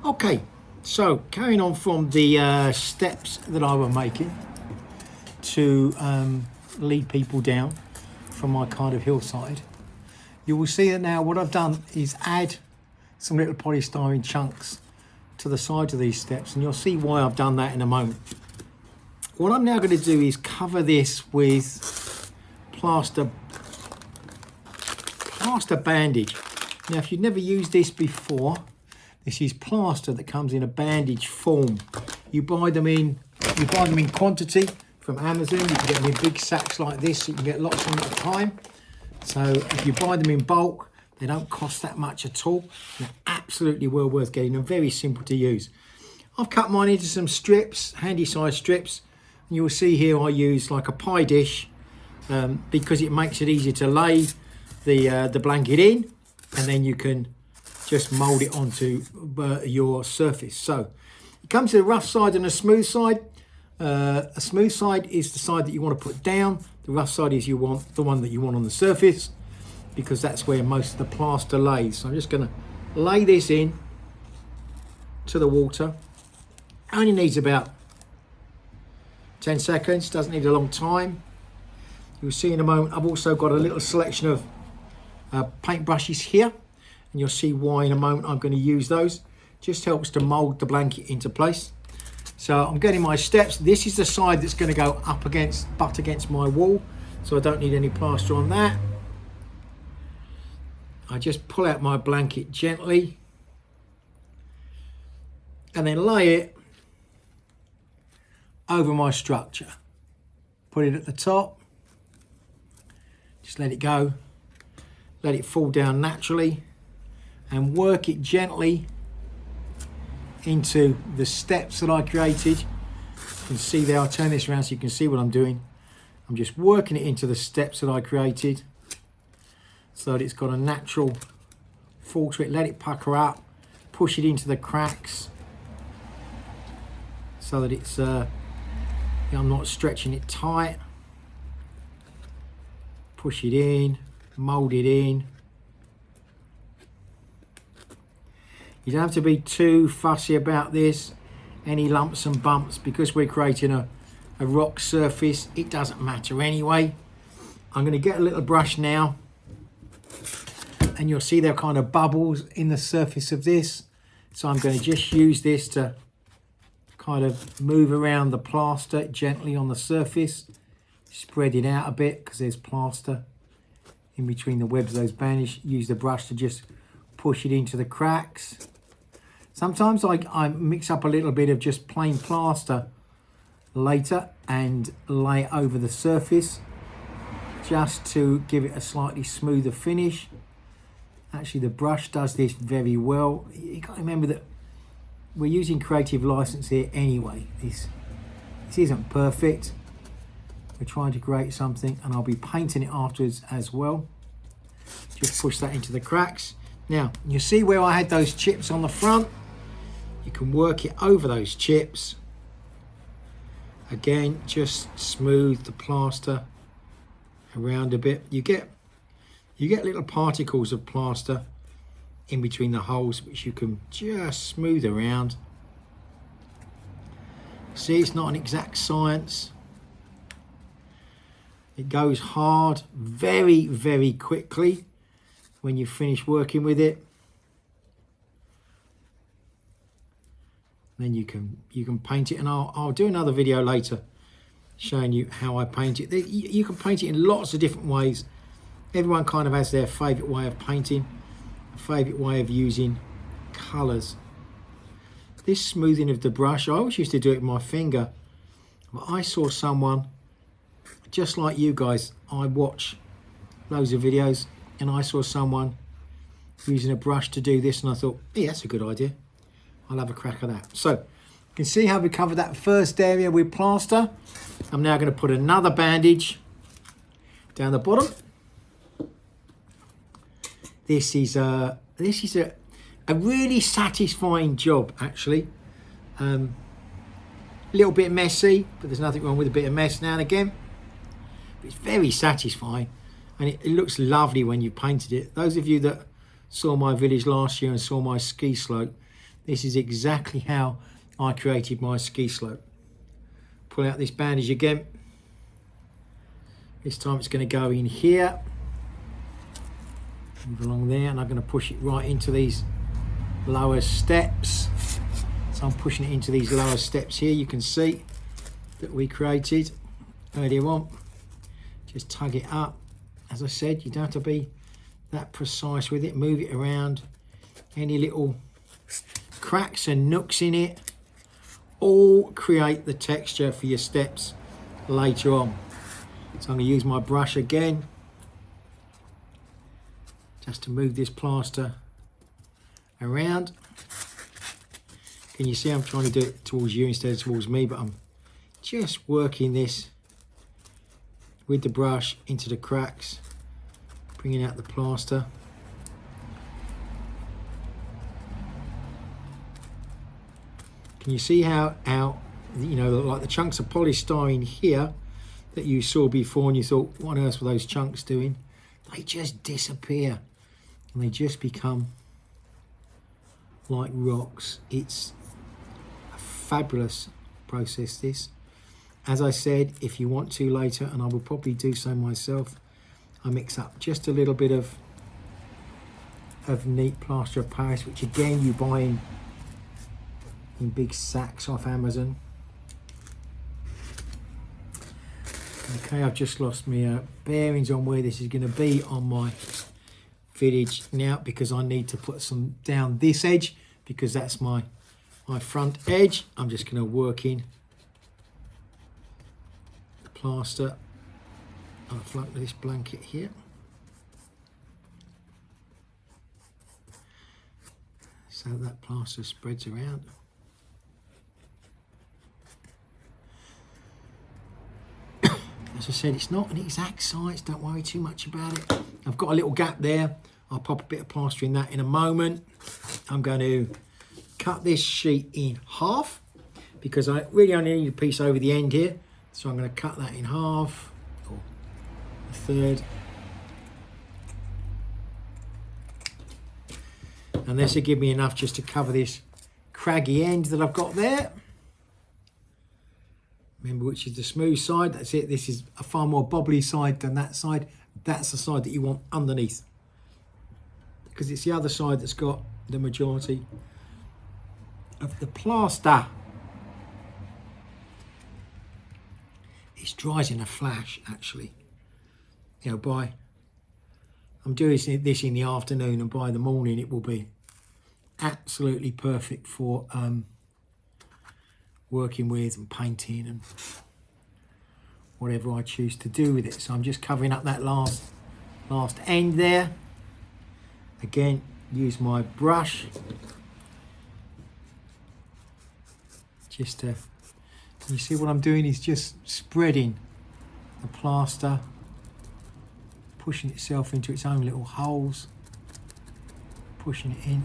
Okay, so carrying on from the steps that I was making to lead people down from my kind of hillside, you will see that now what I've done is add some little polystyrene chunks to the sides of these steps, and you'll see why I've done that in a moment. What I'm now going to do is cover this with plaster bandage. Now, if you've never used this before, this is plaster that comes in a bandage form. You buy them in quantity from Amazon. You can get them in big sacks like this, so you can get lots of them at a time. So if you buy them in bulk, they don't cost that much at all. They're absolutely well worth getting and very simple to use. I've cut mine into some strips, handy size strips. And you will see here I use like a pie dish because it makes it easier to lay the blanket in, and then you can just mold it onto your surface. So it comes to the rough side and a smooth side. A smooth side is the side that you want to put down. The rough side is the one that you want on the surface, because that's where most of the plaster lays. So I'm just going to lay this in to the water. Only needs about 10 seconds, doesn't need a long time. You'll see in a moment I've also got a little selection of paint brushes here, and you'll see why in a moment. I'm going to use those. Just helps to mold the blanket into place. So I'm getting my steps. This is the side that's going to go butt against my wall, so I don't need any plaster on that. I just pull out my blanket gently and then lay it over my structure. Put it at the top, just let it go, let it fall down naturally, and work it gently into the steps that I created. You can see there, I'll turn this around so you can see what I'm doing. I'm just working it into the steps that I created so that it's got a natural fall to it. Let it pucker up, push it into the cracks so that it's I'm not stretching it tight. Push it in, mold it in. You don't have to be too fussy about this. Any lumps and bumps, because we're creating a rock surface, it doesn't matter anyway. I'm going to get a little brush now, and you'll see there are kind of bubbles in the surface of this. So I'm going to just use this to kind of move around the plaster gently on the surface, spread it out a bit because there's plaster in between the webs of those bandages. Use the brush to just push it into the cracks. Sometimes I mix up a little bit of just plain plaster later and lay it over the surface just to give it a slightly smoother finish. Actually, the brush does this very well. You got to remember that we're using creative license here anyway. This isn't perfect. We're trying to create something, and I'll be painting it afterwards as well. Just push that into the cracks. Now, you see where I had those chips on the front? You can work it over those chips. Again, just smooth the plaster around a bit. You get little particles of plaster in between the holes, which you can just smooth around. See, it's not an exact science. It goes hard very, very quickly when you finish working with it. Then you can paint it, and I'll do another video later showing you how I paint it. You can paint it in lots of different ways. Everyone kind of has their favourite way of painting, a favourite way of using colours. This smoothing of the brush, I always used to do it with my finger, but I saw someone, just like you guys, I watch loads of videos, and I saw someone using a brush to do this, and I thought, yeah, that's a good idea. I'll have a crack at that. So you can see how we covered that first area with plaster. I'm now going to put another bandage down the bottom. This is a really satisfying job, actually. A little bit messy, but there's nothing wrong with a bit of mess now and again. But it's very satisfying, and it looks lovely when you painted it. Those of you that saw my village last year and saw my ski slope, This is exactly how I created my ski slope. Pull out this bandage again. This time it's going to go in here. Move along there, and I'm going to push it right into these lower steps. So I'm pushing it into these lower steps here. You can see that we created earlier on. Just tug it up. As I said, you don't have to be that precise with it. Move it around. Any little cracks and nooks in it all create the texture for your steps later on. So I'm going to use my brush again just to move this plaster around. Can you see I'm trying to do it towards you instead of towards me, but I'm just working this with the brush into the cracks, bringing out the plaster. Can you see how you know, like the chunks of polystyrene here that you saw before and you thought, what on earth were those chunks doing? They just disappear and they just become like rocks. It's a fabulous process, this. As I said, if you want to later, and I will probably do so myself, I mix up just a little bit of neat plaster of Paris, which again you buy in big sacks off Amazon. Okay, I've just lost my bearings on where this is going to be on my village now, because I need to put some down this edge, because that's my front edge. I'm just going to work in the plaster on the front of this blanket here. So that plaster spreads around. As I said, it's not an exact size, don't worry too much about it. I've got a little gap there. I'll pop a bit of plaster in that in a moment. I'm going to cut this sheet in half because I really only need a piece over the end here. So I'm going to cut that in half, or a third. And this will give me enough just to cover this craggy end that I've got there. Remember which is the smooth side, that's it. This is a far more bobbly side than that side. That's the side that you want underneath, because it's the other side that's got the majority of the plaster. It dries in a flash, actually. You know, I'm doing this in the afternoon, and by the morning it will be absolutely perfect for working with and painting and whatever I choose to do with it. So I'm just covering up that last end there. Again, use my brush just to, you see what I'm doing is just spreading the plaster, pushing itself into its own little holes, pushing it in.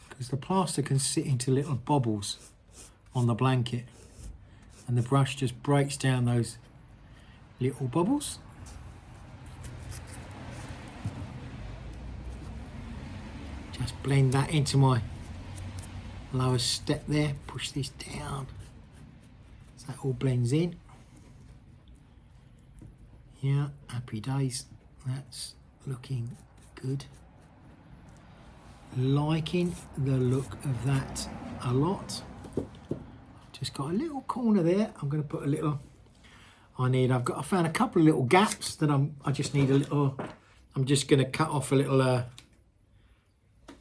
Because the plaster can sit into little bobbles on the blanket, and the brush just breaks down those little bubbles. Just blend that into my lower step there, push this down so that all blends in. Yeah, happy days, that's looking good. Liking the look of that a lot. Just got a little corner there. I'm going to put a little. I found a couple of little gaps that I just need a little. I'm just going to cut off a little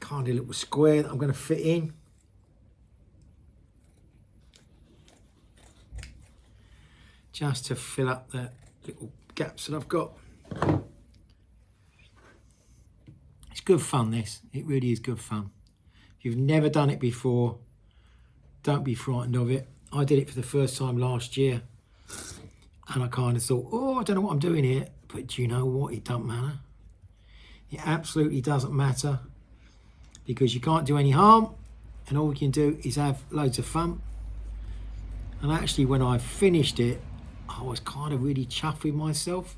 kind of little square that I'm going to fit in. Just to fill up the little gaps that I've got. It's good fun, this. It really is good fun. If you've never done it before, don't be frightened of it. I did it for the first time last year, and I kind of thought, oh, I don't know what I'm doing here. But do you know what? It doesn't matter. It absolutely doesn't matter, because you can't do any harm, and all you can do is have loads of fun. And actually, when I finished it, I was kind of really chuffed with myself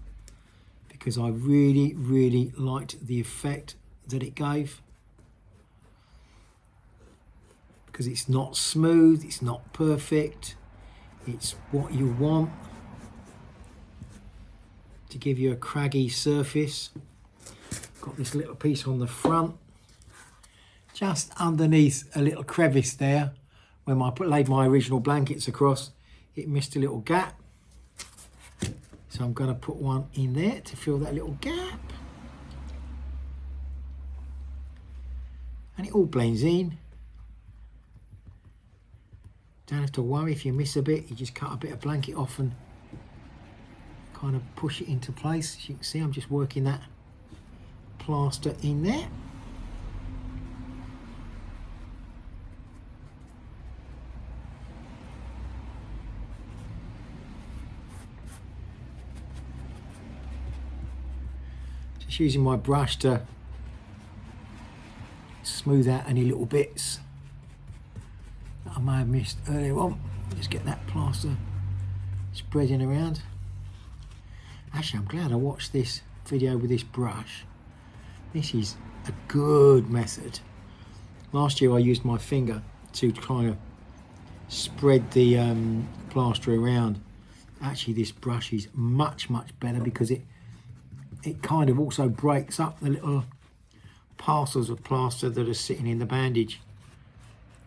because I really liked the effect that it gave. Because it's not smooth, it's not perfect, it's what you want to give you a craggy surface. Got this little piece on the front, just underneath a little crevice there. When I laid my original blankets across, it missed a little gap. So I'm going to put one in there to fill that little gap. And it all blends in. Don't have to worry if you miss a bit. You just cut a bit of blanket off and kind of push it into place. As you can see, I'm just working that plaster in there. Just using my brush to smooth out any little bits that I may have missed earlier on. Just get that plaster spreading around. Actually, I'm glad I watched this video with this brush. This is a good method. Last year I used my finger to kind of spread the plaster around. Actually, this brush is much better because it kind of also breaks up the little parcels of plaster that are sitting in the bandage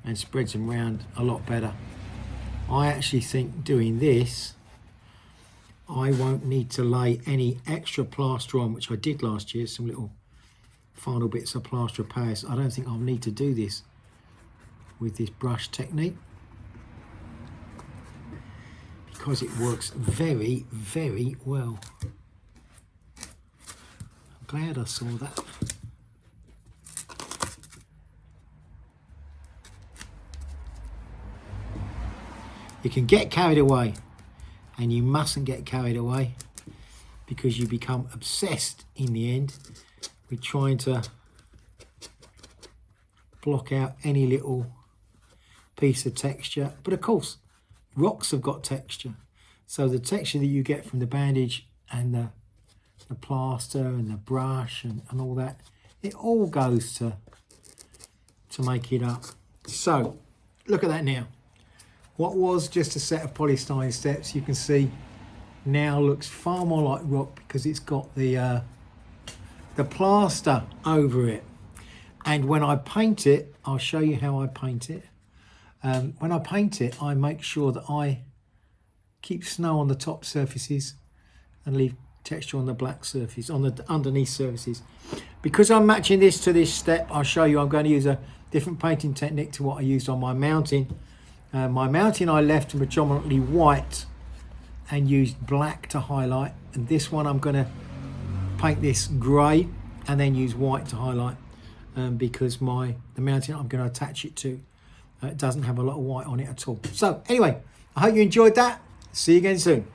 and spreads them around a lot better. I actually think doing this, I won't need to lay any extra plaster on, which I did last year, some little final bits of plaster of Paris. I don't think I'll need to do this with this brush technique because it works very well. I'm glad I saw that. You can get carried away, and you mustn't get carried away because you become obsessed in the end with trying to block out any little piece of texture. But of course, rocks have got texture. So the texture that you get from the bandage and the plaster and the brush and all that, it all goes to make it up. So look at that now. What was just a set of polystyrene steps, you can see now looks far more like rock because it's got the plaster over it. And when I paint it, I'll show you how I paint it. When I paint it, I make sure that I keep snow on the top surfaces and leave texture on the black surface, on the underneath surfaces. Because I'm matching this to this step, I'll show you I'm going to use a different painting technique to what I used on my mountain. My mountain I left predominantly white and used black to highlight, and this one I'm going to paint this grey and then use white to highlight because the mountain I'm going to attach it to it doesn't have a lot of white on it at all. So anyway, I hope you enjoyed that. See you again soon.